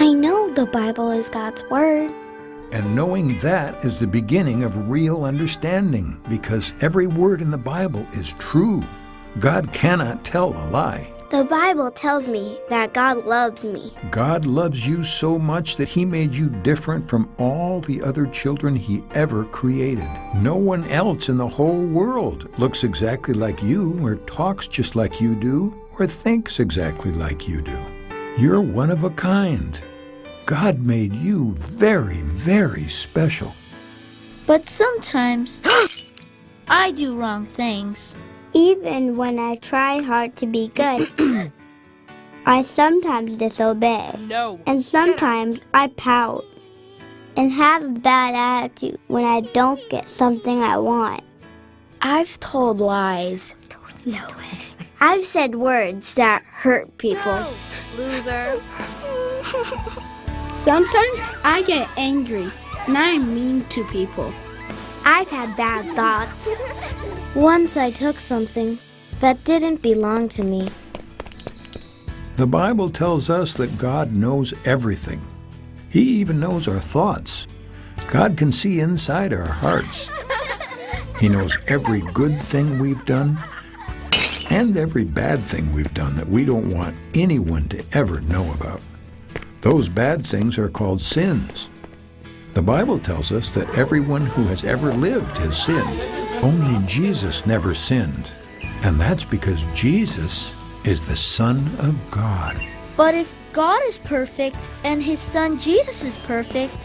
I know the Bible is God's Word. And knowing that is the beginning of real understanding, because every word in the Bible is true. God cannot tell a lie. The Bible tells me that God loves me. God loves you so much that He made you different from all the other children He ever created. No one else in the whole world looks exactly like you, or talks just like you do, or thinks exactly like you do. You're one of a kind. God made you very, very special. But sometimes I do wrong things. Even when I try hard to be good, I sometimes disobey. No. And sometimes I pout and have a bad attitude when I don't get something I want. I've told lies. No. I've said words that hurt people. No. Loser. Sometimes I get angry and I'm mean to people. I've had bad thoughts. Once I took something that didn't belong to me. The Bible tells us that God knows everything. He even knows our thoughts. God can see inside our hearts. He knows every good thing we've done and every bad thing we've done that we don't want anyone to ever know about. Those bad things are called sins. The Bible tells us that everyone who has ever lived has sinned. Only Jesus never sinned, and that's because Jesus is the Son of God. But if God is perfect and His Son Jesus is perfect,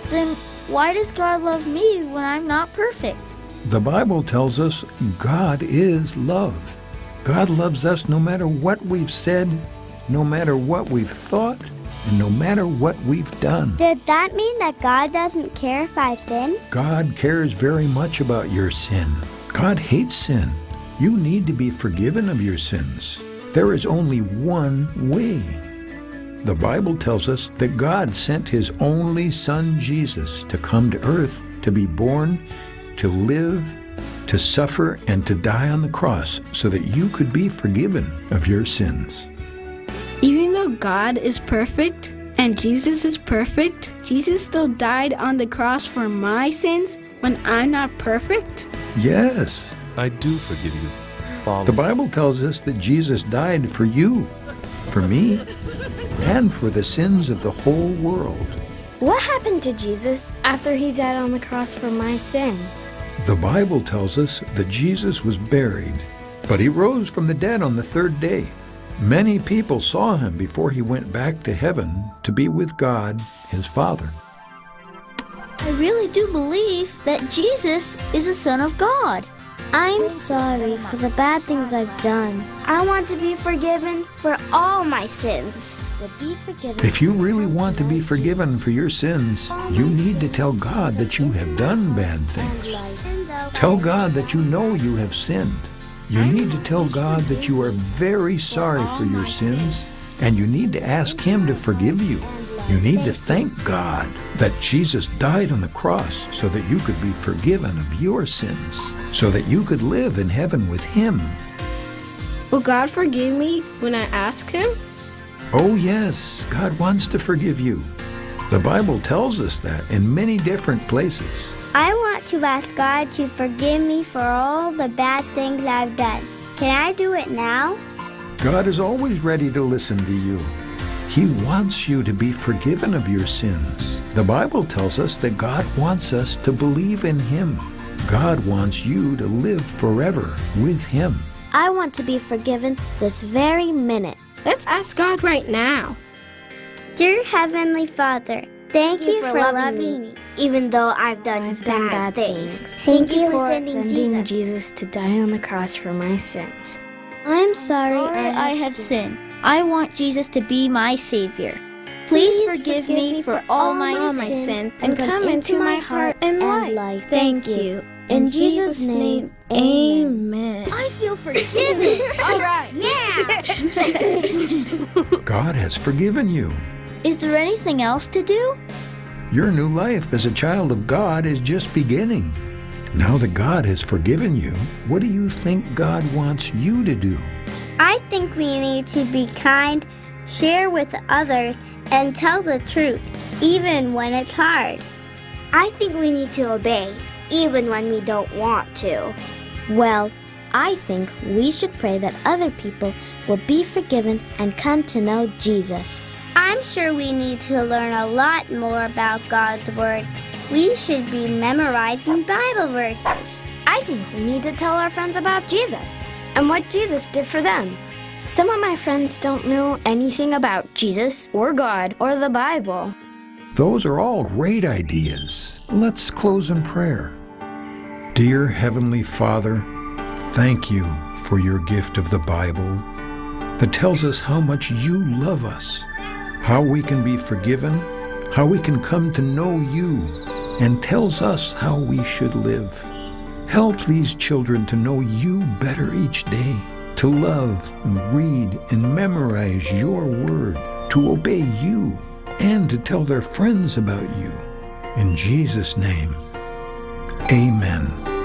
then why does God love me when I'm not perfect? The Bible tells us God is love. God loves us no matter what we've said, no matter what we've thought, and no matter what we've done. Did that mean that God doesn't care if I sin? God cares very much about your sin. God hates sin. You need to be forgiven of your sins. There is only one way. The Bible tells us that God sent His only Son, Jesus, to come to earth, to be born, to live, to suffer, and to die on the cross so that you could be forgiven of your sins. Even though God is perfect and Jesus is perfect, Jesus still died on the cross for my sins when I'm not perfect? Yes. I do forgive you. Follow. The Bible tells us that Jesus died for you, for me, and for the sins of the whole world. What happened to Jesus after He died on the cross for my sins? The Bible tells us that Jesus was buried, but He rose from the dead on the third day. Many people saw Him before He went back to heaven to be with God, His Father. I really do believe that Jesus is the Son of God. I'm sorry for the bad things I've done. I want to be forgiven for all my sins. Be forgiven. If you really want to be forgiven for your sins, you need to tell God that you have done bad things. Tell God that you know you have sinned. You need to tell God that you are very sorry for your sins, and you need to ask Him to forgive you. You need to thank God that Jesus died on the cross so that you could be forgiven of your sins, so that you could live in heaven with Him. Will God forgive me when I ask Him? Oh yes, God wants to forgive you. The Bible tells us that in many different places. I want to ask God to forgive me for all the bad things I've done. Can I do it now? God is always ready to listen to you. He wants you to be forgiven of your sins. The Bible tells us that God wants us to believe in Him. God wants you to live forever with Him. I want to be forgiven this very minute. Let's ask God right now. Dear Heavenly Father, thank you for loving me, even though I've done bad things. Thank you for sending Jesus to die on the cross for my sins. I'm sorry I have sinned. I want Jesus to be my Savior. Please forgive me for all my sins and come into my heart and life. Thank you. In Jesus' name, amen. I feel forgiven. All right. Yeah. God has forgiven you. Is there anything else to do? Your new life as a child of God is just beginning. Now that God has forgiven you, what do you think God wants you to do? I think we need to be kind, share with others, and tell the truth, even when it's hard. I think we need to obey, even when we don't want to. Well, I think we should pray that other people will be forgiven and come to know Jesus. I'm sure we need to learn a lot more about God's Word. We should be memorizing Bible verses. I think we need to tell our friends about Jesus and what Jesus did for them. Some of my friends don't know anything about Jesus or God or the Bible. Those are all great ideas. Let's close in prayer. Dear Heavenly Father, thank you for your gift of the Bible that tells us how much you love us, how we can be forgiven, how we can come to know you, and tells us how we should live. Help these children to know you better each day, to love and read and memorize your word, to obey you, and to tell their friends about you. In Jesus' name, amen.